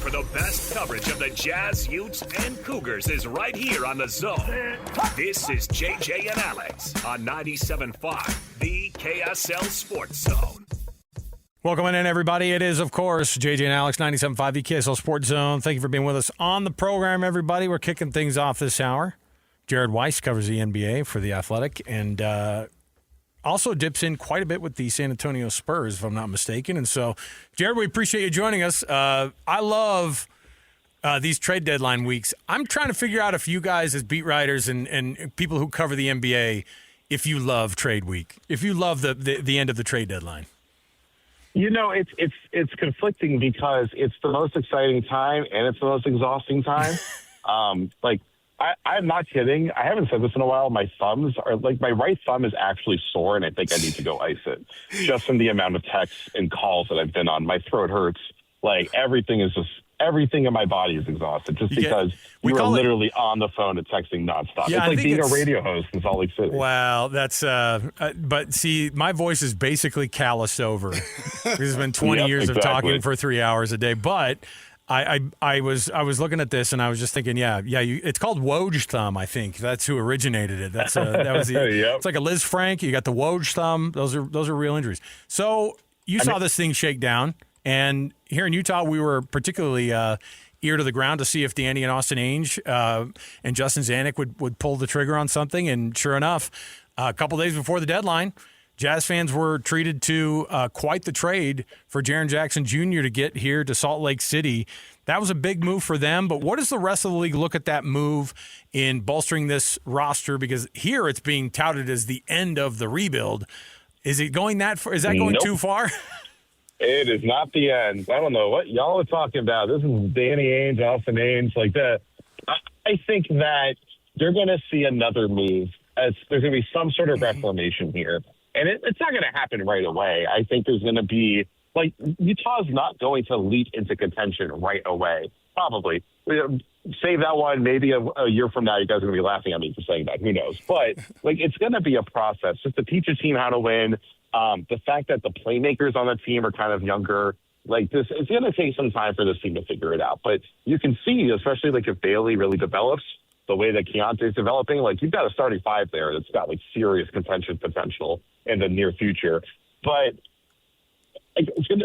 for the best coverage of the Jazz, Utes, and Cougars is right here on The Zone. This is JJ and Alex on 97.5, the KSL Sports Zone. Welcome in, everybody. It is, of course, JJ and Alex, 97.5, the KSL Sports Zone. Thank you for being with us on the program, everybody. We're kicking things off this hour. Weiss covers the NBA for The Athletic and also dips in quite a bit with the San Antonio Spurs, if I'm not mistaken. And so, Jared, we appreciate you joining us. I love these trade deadline weeks. I'm trying to figure out if you guys as beat writers and people who cover the NBA, if you love trade week, if you love the end of the trade deadline. You know, it's conflicting because it's the most exciting time and it's the most exhausting time. I'm not kidding. I haven't said this in a while. My thumbs are my right thumb is actually sore, and I think I need to go ice it. Just from the amount of texts and calls that I've been on, my throat hurts. Everything in my body is exhausted just because we are literally on the phone and texting nonstop. Yeah, it's like being a radio host in Salt Lake City. Wow, that's but see, my voice is basically calloused over. It's been 20 years of talking for 3 hours a day, but I was looking at this and I was just thinking, it's called Woj thumb. I think that's who originated it. That was It's like a Liz Frank. You got the Woj thumb. Those are real injuries. So you saw this thing shake down, and here in Utah, we were particularly ear to the ground to see if Danny and Austin Ainge and Justin Zanuck would pull the trigger on something. And sure enough, a couple days before the deadline, Jazz fans were treated to quite the trade for Jaren Jackson Jr. to get here to Salt Lake City. That was a big move for them, but what does the rest of the league look at that move in bolstering this roster? Because here it's being touted as the end of the rebuild. Is it going that far? Is that going too far? It is not the end. I don't know what y'all are talking about. This is Danny Ainge, Austin Ainge, like that. I think that they're going to see another move. There's going to be some sort of reformation here. And it's not going to happen right away. I think there's going to be, Utah's not going to leap into contention right away. Probably. Save that one. Maybe a year from now, you guys are going to be laughing at me for saying that. Who knows? But, it's going to be a process just to teach a team how to win. The fact that the playmakers on the team are kind of younger, this, it's going to take some time for this team to figure it out. But you can see, especially, if Bailey really develops the way that Keontae's developing, you've got a starting five there that's got, serious contention potential in the near future. But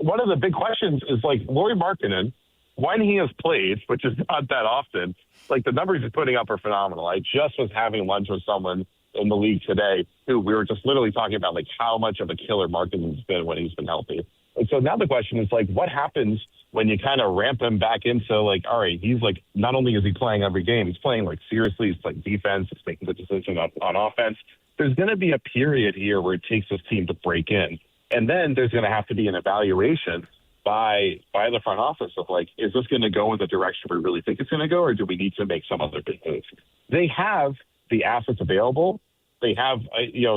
one of the big questions is Lauri Markkanen, when he has played, which is not that often, the numbers he's putting up are phenomenal. I just was having lunch with someone in the league today who we were just literally talking about how much of a killer Markkanen's been when he's been healthy. And so now the question is what happens when you kind of ramp him back into all right, he's not only is he playing every game, he's playing seriously, he's playing defense, he's making the decision on offense. There's going to be a period here where it takes this team to break in. And then there's going to have to be an evaluation by the front office of is this going to go in the direction we really think it's going to go, or do we need to make some other big moves? They have the assets available. They have,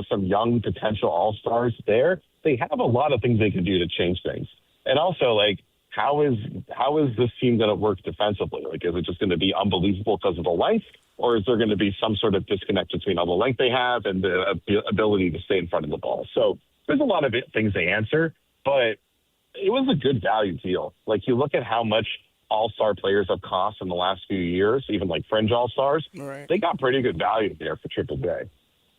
some young potential all-stars there. They have a lot of things they can do to change things. And also, how is this team going to work defensively? Is it just going to be unbelievable because of the length, or is there going to be some sort of disconnect between all the length they have and the ability to stay in front of the ball? So there's a lot of things they answer, but it was a good value deal. You look at how much all-star players have cost in the last few years, even fringe all-stars. Right. They got pretty good value there for Triple J.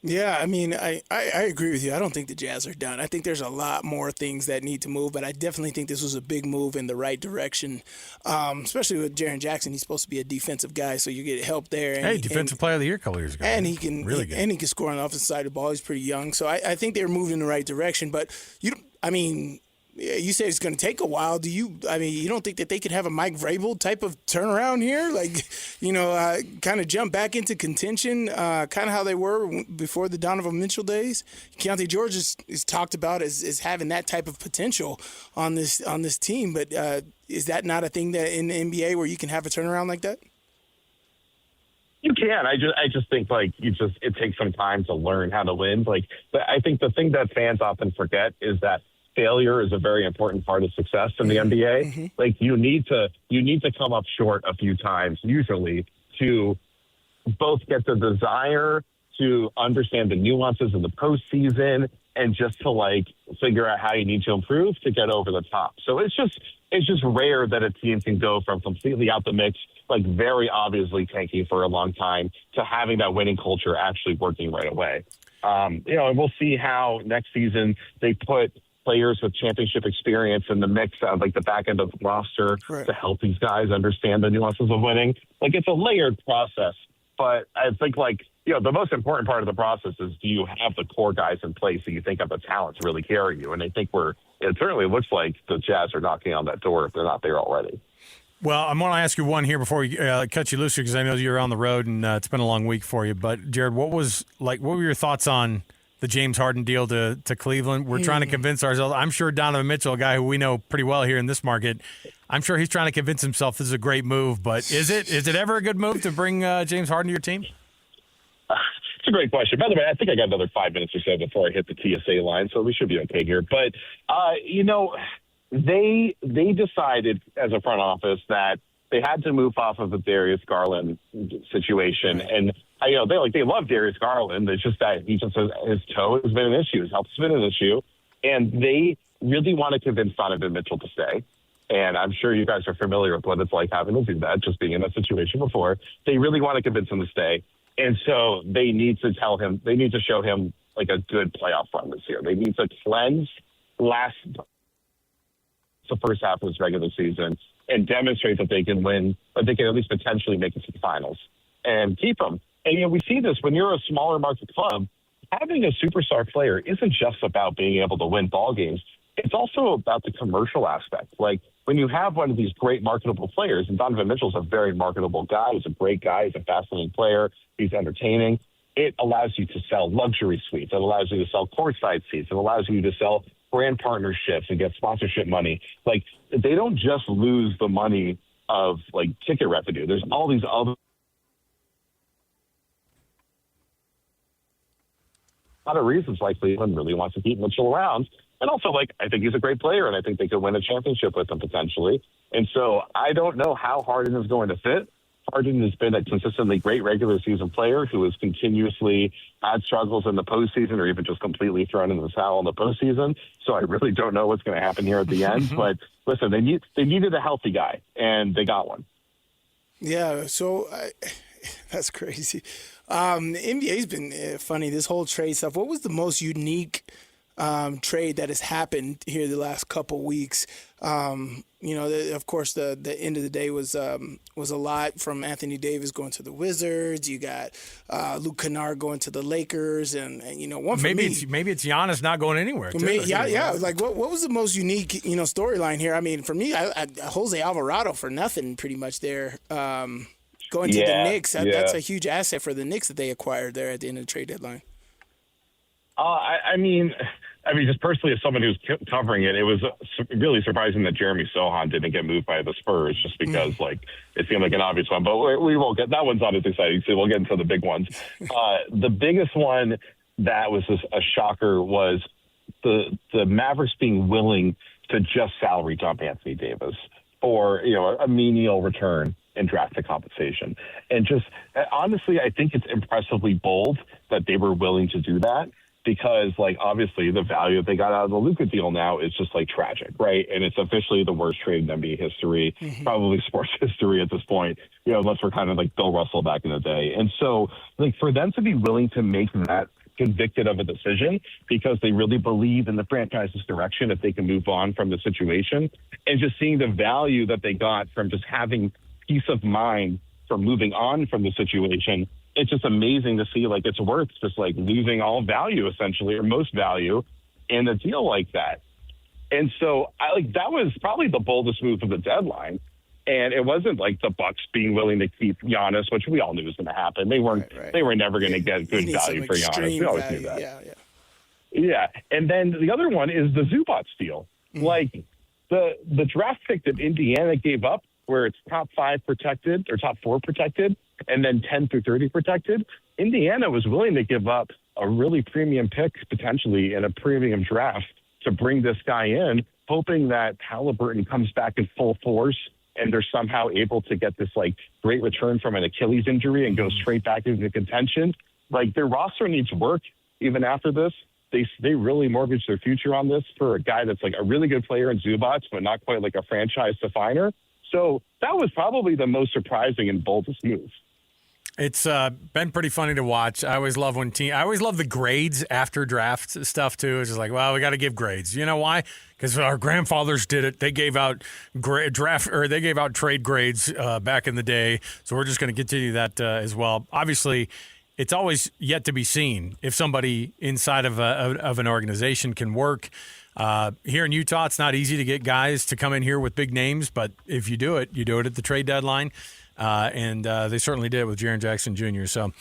Yeah, I mean, I agree with you. I don't think the Jazz are done. I think there's a lot more things that need to move, but I definitely think this was a big move in the right direction, especially with Jaren Jackson. He's supposed to be a defensive guy, so you get help there. And Defensive Player of the Year a couple years ago. And he can really good. And he can score on the offensive side of the ball. He's pretty young. So I think they're moving in the right direction. But, you say it's going to take a while. You don't think that they could have a Mike Vrabel type of turnaround here? Kind of jump back into contention, kind of how they were before the Donovan Mitchell days? Keontae George is talked about as having that type of potential on this team. But is that not a thing that in the NBA where you can have a turnaround like that? You can. I just think it takes some time to learn how to win. But I think the thing that fans often forget is that failure is a very important part of success in the NBA. Mm-hmm. You need to come up short a few times usually to both get the desire to understand the nuances of the postseason and just to like figure out how you need to improve to get over the top. So it's just rare that a team can go from completely out the mix, like very obviously tanking for a long time, to having that winning culture actually working right away. And we'll see how next season they put players with championship experience in the mix of like the back end of the roster to help these guys understand the nuances of winning. Like, it's a layered process, but I think the most important part of the process is, do you have the core guys in place that you think have the talent to really carry you? And I think it certainly looks like the Jazz are knocking on that door if they're not there already. Well, I'm going to ask you one here before we cut you loose, because I know you're on the road and it's been a long week for you. But Jared, what were your thoughts on the James Harden deal to Cleveland? We're trying to convince ourselves. I'm sure Donovan Mitchell, a guy who we know pretty well here in this market, I'm sure he's trying to convince himself this is a great move. But is it ever a good move to bring James Harden to your team? It's a great question. By the way, I think I got another 5 minutes or so before I hit the TSA line, so we should be okay here. But, they decided as a front office that they had to move off of the Darius Garland situation. And, they love Darius Garland. It's just that his toe has been an issue. His health has been an issue. And they really want to convince Donovan Mitchell to stay. And I'm sure you guys are familiar with what it's like having to do that, just being in that situation before. They really want to convince him to stay. And so they need to show him like a good playoff run this year. They need to cleanse the first half of this regular season and demonstrate that they can win, but they can at least potentially make it to the finals and keep them. And, we see this when you're a smaller market club, having a superstar player isn't just about being able to win ball games. It's also about the commercial aspect. Like, when you have one of these great marketable players, and Donovan Mitchell's a very marketable guy, he's a great guy, he's a fascinating player, he's entertaining, it allows you to sell luxury suites. It allows you to sell courtside seats. It allows you to sell brand partnerships and get sponsorship money. Like, they don't just lose the money of like ticket revenue. There's all these other lot of reasons why Cleveland really wants to keep Mitchell around. And also, I think he's a great player, and I think they could win a championship with him potentially. And so I don't know how Harden is going to fit. Harden has been a consistently great regular season player who has continuously had struggles in the postseason, or even just completely thrown in the towel in the postseason. So I really don't know what's going to happen here at the end. But listen, they needed a healthy guy, and they got one. Yeah, so that's crazy. The NBA's been funny, this whole trade stuff. What was the most unique trade that has happened here the last couple weeks? Of course, the end of the day was a lot from Anthony Davis going to the Wizards. You got Luke Kennard going to the Lakers, and one for maybe me. Maybe it's Giannis not going anywhere. Yeah. Like, what was the most unique storyline here? I mean, for me, I Jose Alvarado for nothing pretty much there. Going to the Knicks, that's a huge asset for the Knicks that they acquired there at the end of the trade deadline. I mean, just personally, as someone who's covering it, it was really surprising that Jeremy Sohan didn't get moved by the Spurs, just because, it seemed like an obvious one. But we won't get that one's not as exciting, so we'll get into the big ones. The biggest one that was a shocker was the Mavericks being willing to just salary dump Anthony Davis for a menial return in draft pick compensation. And just honestly, I think it's impressively bold that they were willing to do that. Because, obviously the value that they got out of the Luka deal now is just, tragic, right? And it's officially the worst trade in NBA history, probably sports history at this point, unless we're kind of like Bill Russell back in the day. And so, for them to be willing to make that convicted of a decision because they really believe in the franchise's direction if they can move on from the situation, and just seeing the value that they got from just having peace of mind from moving on from the situation, it's just amazing to see it's worth just losing all value essentially, or most value, in a deal like that. And so that was probably the boldest move of the deadline. And it wasn't the Bucks being willing to keep Giannis, which we all knew was going to happen. They weren't. Right. They were never going to get good value for Giannis. We always knew that. Yeah. And then the other one is the Zubac deal. The draft pick that Indiana gave up, where it's top 5 protected or top 4 protected, and then 10 through 30 protected, Indiana was willing to give up a really premium pick, potentially in a premium draft, to bring this guy in, hoping that Halliburton comes back in full force and they're somehow able to get this great return from an Achilles injury and go straight back into contention. Their roster needs work even after this. they really mortgaged their future on this for a guy that's like a really good player in Zubats, but not quite like a franchise definer. So that was probably the most surprising and boldest move. It's been pretty funny to watch. I always love the grades after draft stuff too. It's just like, well, we got to give grades. You know why? Because our grandfathers did it. They gave out trade grades back in the day. So we're just going to continue that as well. Obviously, it's always yet to be seen if somebody inside of an organization can work. Here in Utah, it's not easy to get guys to come in here with big names, but if you do it at the trade deadline. And they certainly did with Jaren Jackson Jr. So,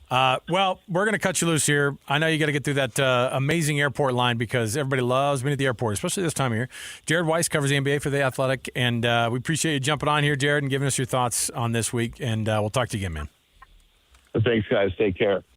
well, we're going to cut you loose here. I know you got to get through that amazing airport line because everybody loves being at the airport, especially this time of year. Jared Weiss covers the NBA for The Athletic, and we appreciate you jumping on here, Jared, and giving us your thoughts on this week. And we'll talk to you again, man. Thanks, guys. Take care.